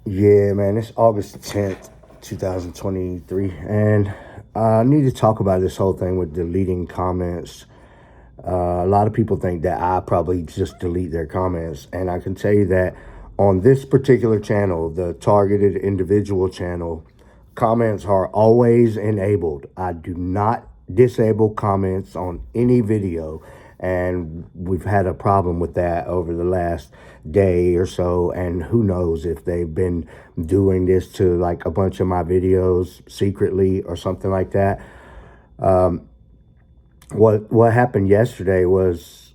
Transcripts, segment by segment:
Yeah, man, it's August 10th, 2023, and I need to talk about this whole thing with deleting comments. A lot of people think that I probably just delete their comments, and I can tell you that on this particular channel, the targeted individual channel, comments are always enabled. I do not disable comments on any video, and we've had a problem with that over the last day or so, and who knows if they've been doing this to like a bunch of my videos secretly or something like that. What happened yesterday was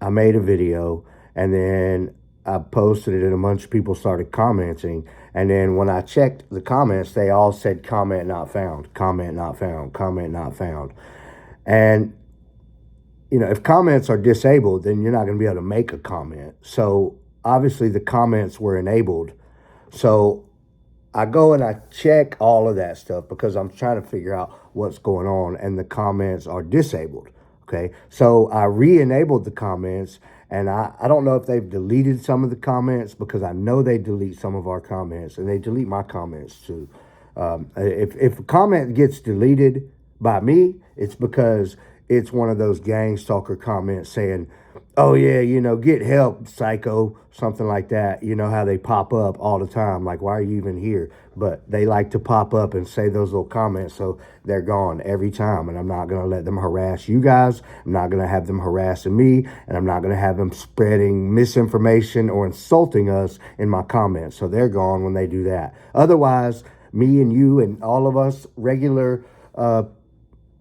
I made a video, and then I posted it and a bunch of people started commenting, and then when I checked the comments, they all said comment not found, comment not found, comment not found. And if comments are disabled, then you're not going to be able to make a comment. So obviously the comments were enabled. So I go and I check all of that stuff because I'm trying to figure out what's going on, and the comments are disabled. Okay. So I re-enabled the comments, and I don't know if they've deleted some of the comments, because I know they delete some of our comments, and they delete my comments too. If a comment gets deleted by me, it's because it's one of those gang stalker comments saying, oh yeah, get help, psycho, something like that. You know how they pop up all the time, like, why are you even here? But they like to pop up and say those little comments, so they're gone every time. And I'm not going to let them harass you guys. I'm not going to have them harassing me, and I'm not going to have them spreading misinformation or insulting us in my comments. So they're gone when they do that. Otherwise, me and you and all of us regular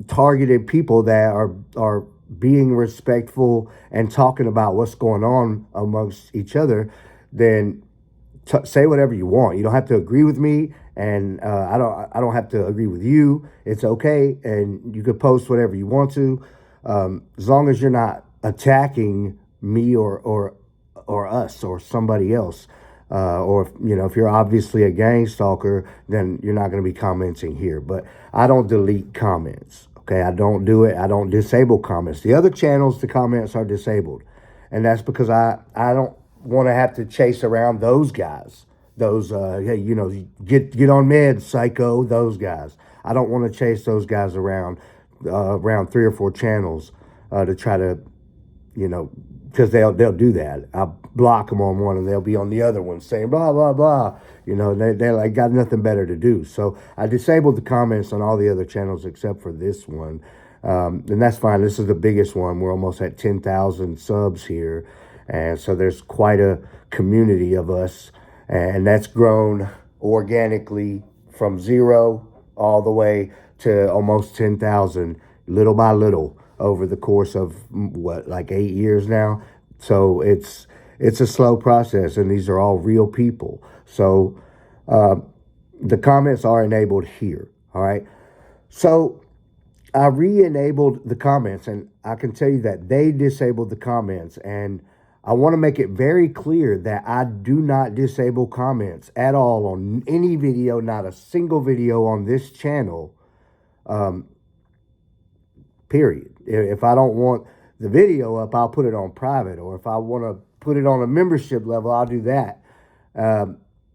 targeted people that are being respectful and talking about what's going on amongst each other, then say whatever you want. You don't have to agree with me, and I don't have to agree with you. It's okay, and you could post whatever you want to, as long as you're not attacking me or us or somebody else. Or if you're obviously a gang stalker, then you're not going to be commenting here. But I don't delete comments. Okay, I don't do it. I don't disable comments. The other channels, the comments are disabled, and that's because I don't want to have to chase around those guys. Those hey, get on meds, psycho. Those guys. I don't want to chase those guys around 3 or 4 channels to try to because they'll do that. I'll block them on one, and they'll be on the other one saying blah blah blah. They like got nothing better to do. So I disabled the comments on all the other channels except for this one, and that's fine. This is the biggest one. We're almost at 10,000 subs here, and so there's quite a community of us, and that's grown organically from 0 all the way to almost 10,000, little by little, over the course of like 8 years now. So it's a slow process, and these are all real people. So the comments are enabled here. All right. So I re-enabled the comments, and I can tell you that they disabled the comments. And I want to make it very clear that I do not disable comments at all on any video, not a single video on this channel. Period. If I don't want the video up, I'll put it on private, or if I want to put it on a membership level, I'll do that.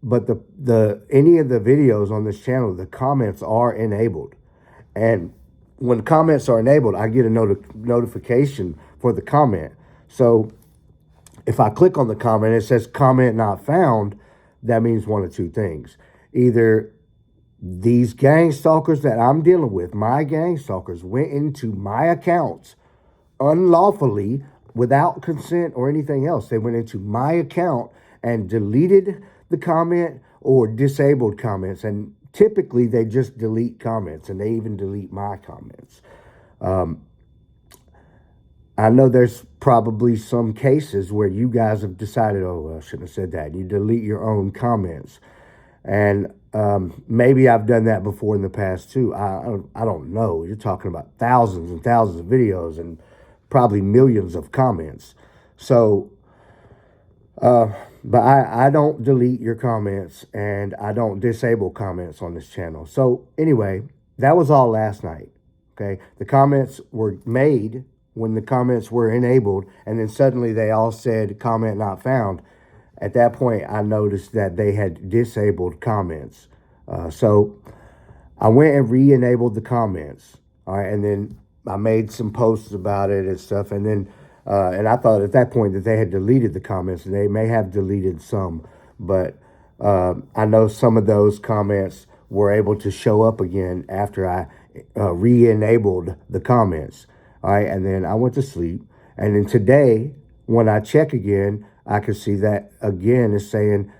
But the any of the videos on this channel, the comments are enabled, and when comments are enabled, I get a notification for the comment. So if I click on the comment, it says comment not found. That means one of two things: either these gang stalkers that I'm dealing with, my gang stalkers, went into my accounts unlawfully without consent or anything else. They went into my account and deleted the comment or disabled comments. And typically they just delete comments, and they even delete my comments. I know there's probably some cases where you guys have decided, oh, I shouldn't have said that. You delete your own comments. And maybe I've done that before in the past too. I don't know. You're talking about thousands and thousands of videos and probably millions of comments. So, but I don't delete your comments, and I don't disable comments on this channel. So anyway, that was all last night. Okay. The comments were made when the comments were enabled, and then suddenly they all said comment not found. at that point, I noticed that they had disabled comments. So I went and re-enabled the comments. All right, and then I made some posts about it and stuff. And then, and I thought at that point that they had deleted the comments, and they may have deleted some, but I know some of those comments were able to show up again after I re-enabled the comments. All right, and then I went to sleep. And then today, when I check again, I can see that again it's saying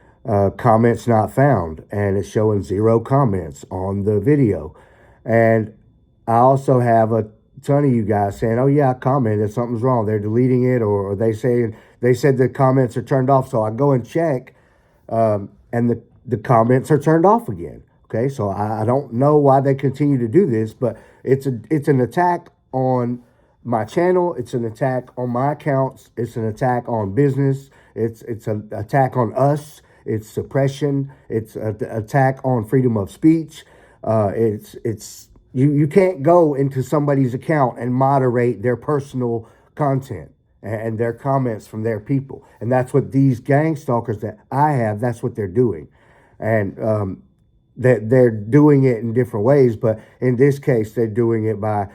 comments not found, and it's showing 0 comments on the video. And I also have a ton of you guys saying, "Oh yeah, I commented, something's wrong. They're deleting it," or they said the comments are turned off. So I go and check, and the comments are turned off again. Okay, so I don't know why they continue to do this, but it's an attack on my channel. It's an attack on my accounts. It's an attack on business. It's an attack on us. It's suppression. It's an attack on freedom of speech. You can't go into somebody's account and moderate their personal content and their comments from their people. And that's what these gang stalkers that I have, that's what they're doing. And that they're doing it in different ways, but in this case, they're doing it by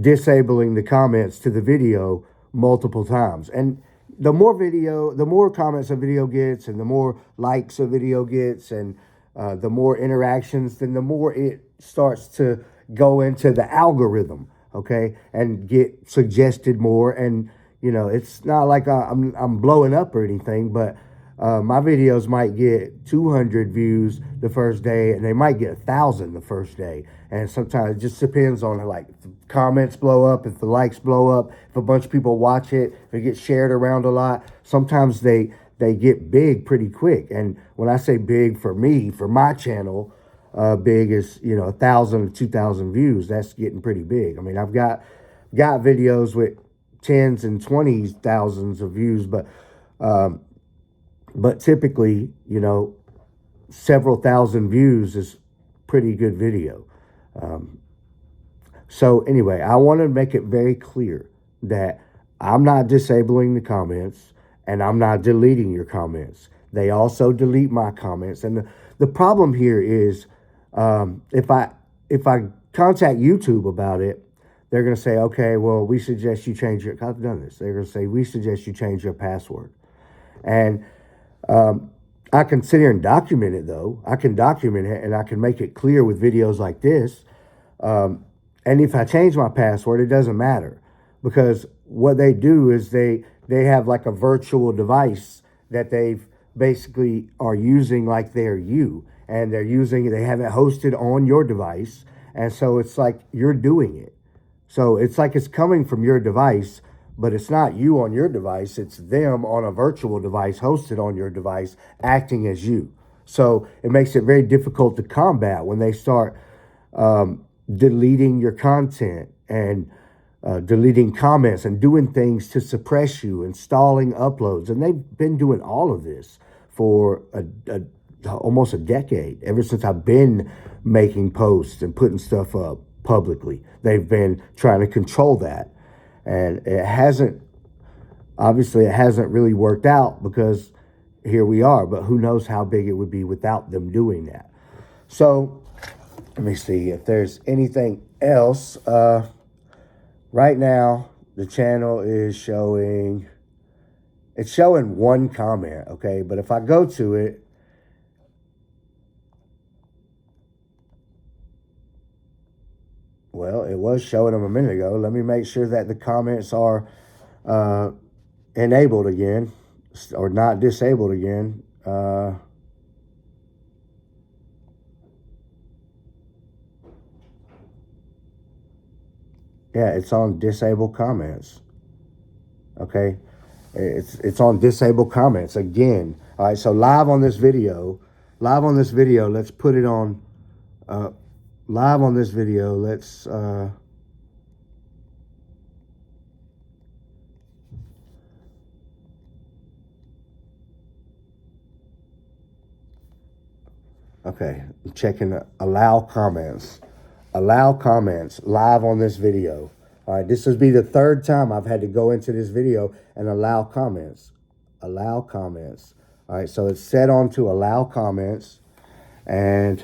disabling the comments to the video multiple times. And the more comments a video gets, and the more likes a video gets, and the more interactions, then the more it starts to go into the algorithm, okay, and get suggested more. And it's not like I'm blowing up or anything, but my videos might get 200 views the first day, and they might get 1,000 the first day. And sometimes it just depends on, like, if the comments blow up, if the likes blow up, if a bunch of people watch it, if it gets shared around a lot. Sometimes they get big pretty quick. And when I say big for me, for my channel, big is 1,000 to 2,000 views. That's getting pretty big. I mean, I've got videos with tens and 20s thousands of views, but typically, several thousand views is pretty good video. So anyway, I want to make it very clear that I'm not disabling the comments, and I'm not deleting your comments. They also delete my comments. And the problem here is if I contact YouTube about it, they're going to say, okay, well, we suggest you change your, I've done this. They're going to say, we suggest you change your password. And I can sit here and document it, though. I can document it, and I can make it clear with videos like this. And if I change my password, it doesn't matter, because what they do is they have like a virtual device that they've basically are using like they're you, and they have it hosted on your device. And so it's like you're doing it. So it's like it's coming from your device, but it's not you on your device. It's them on a virtual device hosted on your device acting as you. So it makes it very difficult to combat when they start deleting your content and deleting comments and doing things to suppress you, installing uploads. And they've been doing all of this for almost a decade, ever since I've been making posts and putting stuff up publicly. They've been trying to control that. And it hasn't really worked out, because here we are, but who knows how big it would be without them doing that. So let me see if there's anything else. Right now, the channel is showing 1 comment, okay? But if I go to it, well, it was showing them a minute ago. Let me make sure that the comments are enabled again, or not disabled again. Yeah, it's on disable comments. Okay, it's on disable comments again. All right, so live on this video, let's put it on live on this video. Let's okay, I'm checking allow comments live on this video. All right, this will be the 3rd time I've had to go into this video and allow comments. allow comments. All right, so it's set on to allow comments, and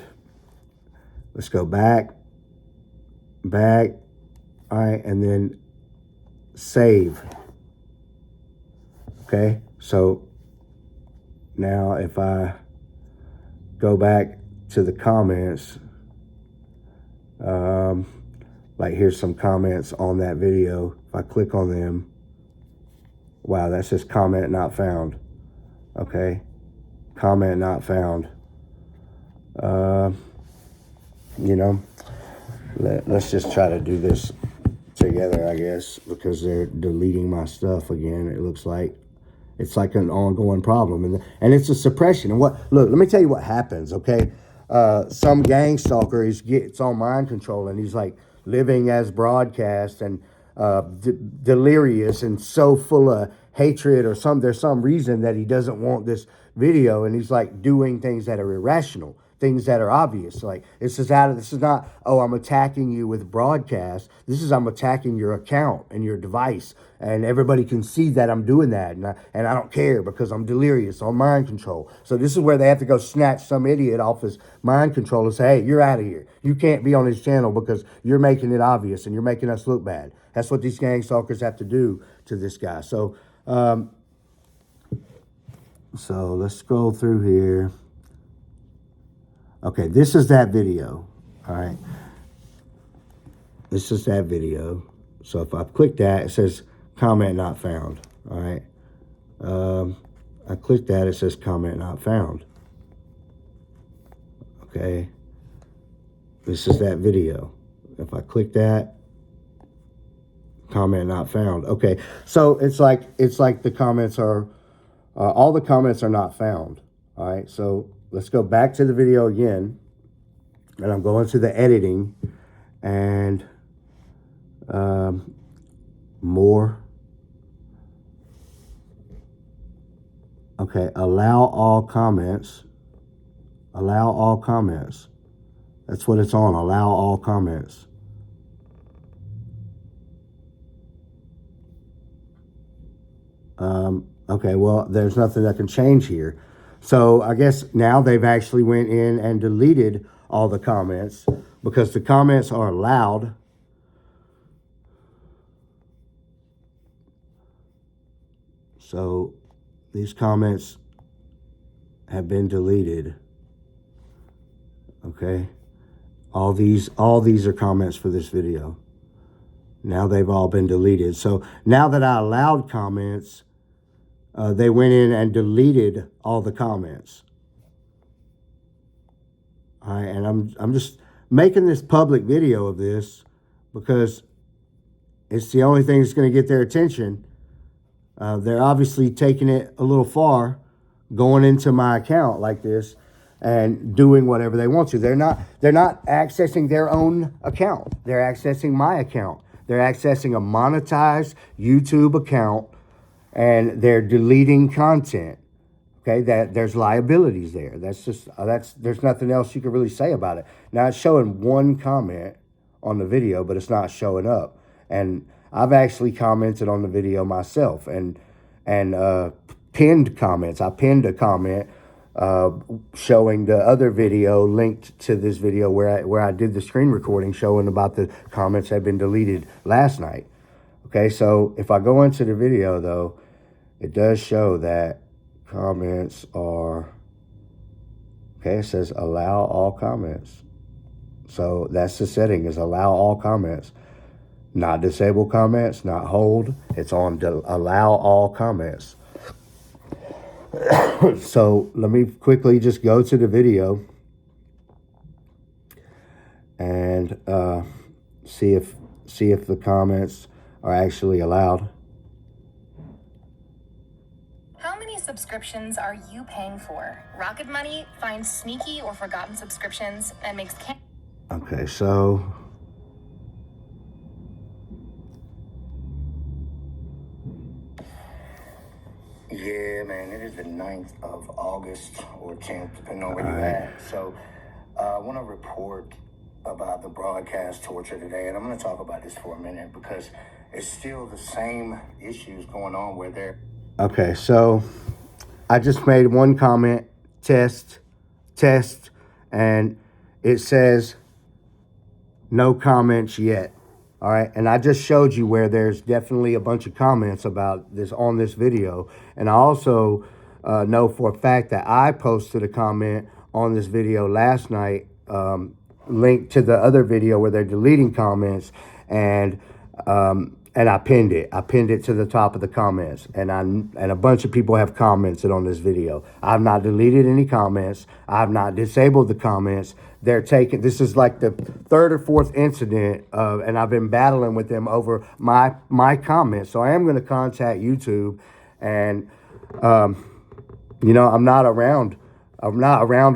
let's go back. All right, and then save. Okay, so now if I go back to the comments, like here's some comments on that video. If I click on them, wow, that says comment not found. Okay, comment not found. You know, let's just try to do this together, I guess, because they're deleting my stuff again. It looks like it's like an ongoing problem, and it's a suppression. And look, let me tell you what happens. Okay, some gang stalker gets on mind control, and he's like living as broadcast and delirious and so full of hatred, or there's some reason that he doesn't want this video, and he's like doing things that are irrational, things that are obvious. Like this is not, oh, I'm attacking you with broadcast. This is, I'm attacking your account and your device, and everybody can see that I'm doing that, and I don't care because I'm delirious on mind control. So this is where they have to go snatch some idiot off his mind control and say, hey, you're out of here. You can't be on his channel because you're making it obvious and you're making us look bad. That's what these gang stalkers have to do to this guy. So let's scroll through here. Okay, this is that video. All right, this is that video. So if I click that, it says comment not found. All right, I click that, it says comment not found. Okay, this is that video. If I click that, comment not found. Okay, so it's like the comments are all the comments are not found. All right, so let's go back to the video again, and I'm going to the editing and more. Okay, allow all comments. Allow all comments. That's what it's on, allow all comments. Okay, well, there's nothing that can change here. So I guess now they've actually went in and deleted all the comments because the comments are allowed. So these comments have been deleted. Okay. All these are comments for this video. Now they've all been deleted. So now that I allowed comments, they went in and deleted all the comments. All right, and I'm just making this public video of this because it's the only thing that's going to get their attention. They're obviously taking it a little far, going into my account like this and doing whatever they want to. They're not accessing their own account. They're accessing my account. They're accessing a monetized YouTube account, and they're deleting content. Okay, that there's liabilities there. There's nothing else you can really say about it. Now it's showing one comment on the video, but it's not showing up. And I've actually commented on the video myself and pinned comments. I pinned a comment showing the other video linked to this video where I did the screen recording showing about the comments had been deleted last night. Okay, so if I go into the video though, it does show that comments are, okay, it says allow all comments. So that's the setting, is allow all comments. Not disable comments, not hold. It's on allow all comments. So let me quickly just go to the video and see if the comments are actually allowed. How many subscriptions are you paying for? Rocket Money finds sneaky or forgotten subscriptions and makes Okay, so yeah, man, it is the 9th of August or 10th, depending on where you're at. So I want to report about the broadcast torture today, and I'm going to talk about this for a minute because it's still the same issues going on where they're... Okay, so I just made one comment, test, and it says no comments yet. All right, and I just showed you where there's definitely a bunch of comments about this on this video. And I also know for a fact that I posted a comment on this video last night, linked to the other video where they're deleting comments, and I pinned it. I pinned it to the top of the comments, and a bunch of people have commented on this video. I've not deleted any comments. I've not disabled the comments. They're taking, this is like the third or fourth incident, and I've been battling with them over my comments. So I am going to contact YouTube, and you know, I'm not around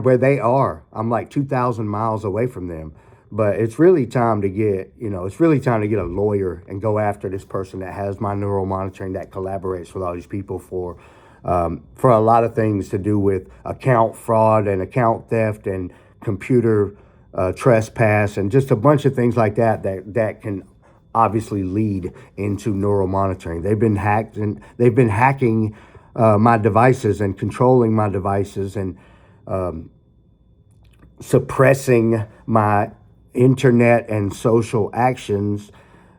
where they are. I'm like 2,000 miles away from them. But it's really time to get, it's really time to get a lawyer and go after this person that has my neural monitoring, that collaborates with all these people for a lot of things to do with account fraud and account theft and computer trespass and just a bunch of things like that can obviously lead into neural monitoring. They've been hacking my devices and controlling my devices and suppressing my internet and social actions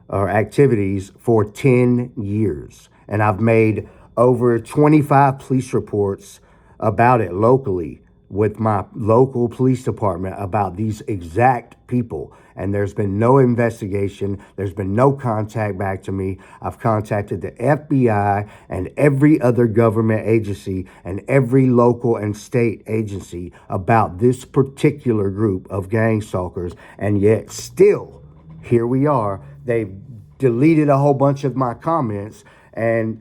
or activities for 10 years. And I've made over 25 police reports about it locally with my local police department about these exact people. And there's been no investigation. There's been no contact back to me. I've contacted the FBI and every other government agency and every local and state agency about this particular group of gang stalkers. And yet still, here we are. They've deleted a whole bunch of my comments and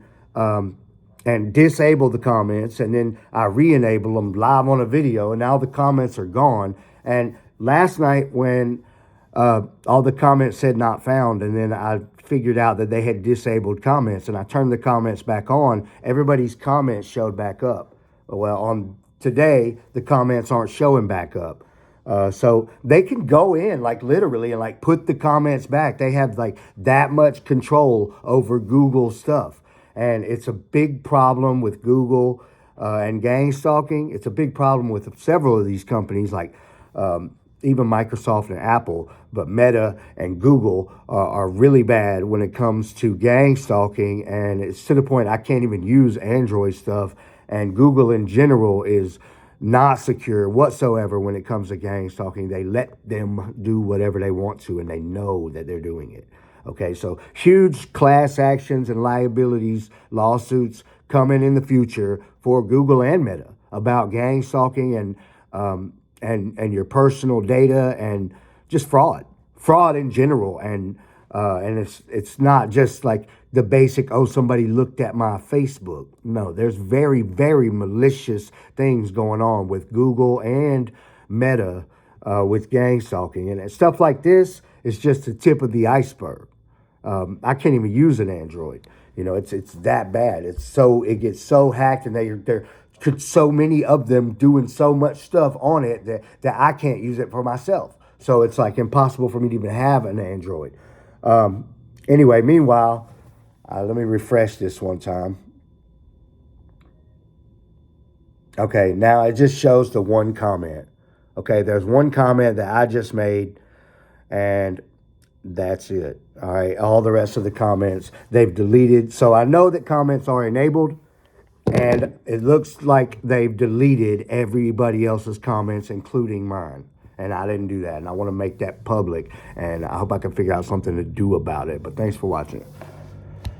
disable the comments, and then I re-enable them live on a video, and now the comments are gone. And last night when all the comments said not found, and then I figured out that they had disabled comments, and I turned the comments back on, everybody's comments showed back up. Well, on today, the comments aren't showing back up. So they can go in like literally and like put the comments back. They have like that much control over Google stuff. And it's a big problem with Google and gang stalking. It's a big problem with several of these companies like even Microsoft and Apple. But Meta and Google are really bad when it comes to gang stalking. And it's to the point I can't even use Android stuff. And Google in general is not secure whatsoever when it comes to gang stalking. They let them do whatever they want to, and they know that they're doing it. Okay, so huge class actions and liabilities, lawsuits coming in the future for Google and Meta about gang stalking and your personal data and just fraud in general. And it's not just like the basic, oh, somebody looked at my Facebook. No, there's very, very malicious things going on with Google and Meta with gang stalking. And stuff like this is just the tip of the iceberg. I can't even use an Android. It's that bad. It gets so hacked, and there could so many of them doing so much stuff on it that I can't use it for myself. So it's like impossible for me to even have an Android. Anyway, meanwhile, let me refresh this one time. Okay, now it just shows the one comment. Okay, there's one comment that I just made, and that's it. All right, all the rest of the comments they've deleted. So I know that comments are enabled, and it looks like they've deleted everybody else's comments, including mine. And I didn't do that, and I want to make that public, and I hope I can figure out something to do about it. But thanks for watching.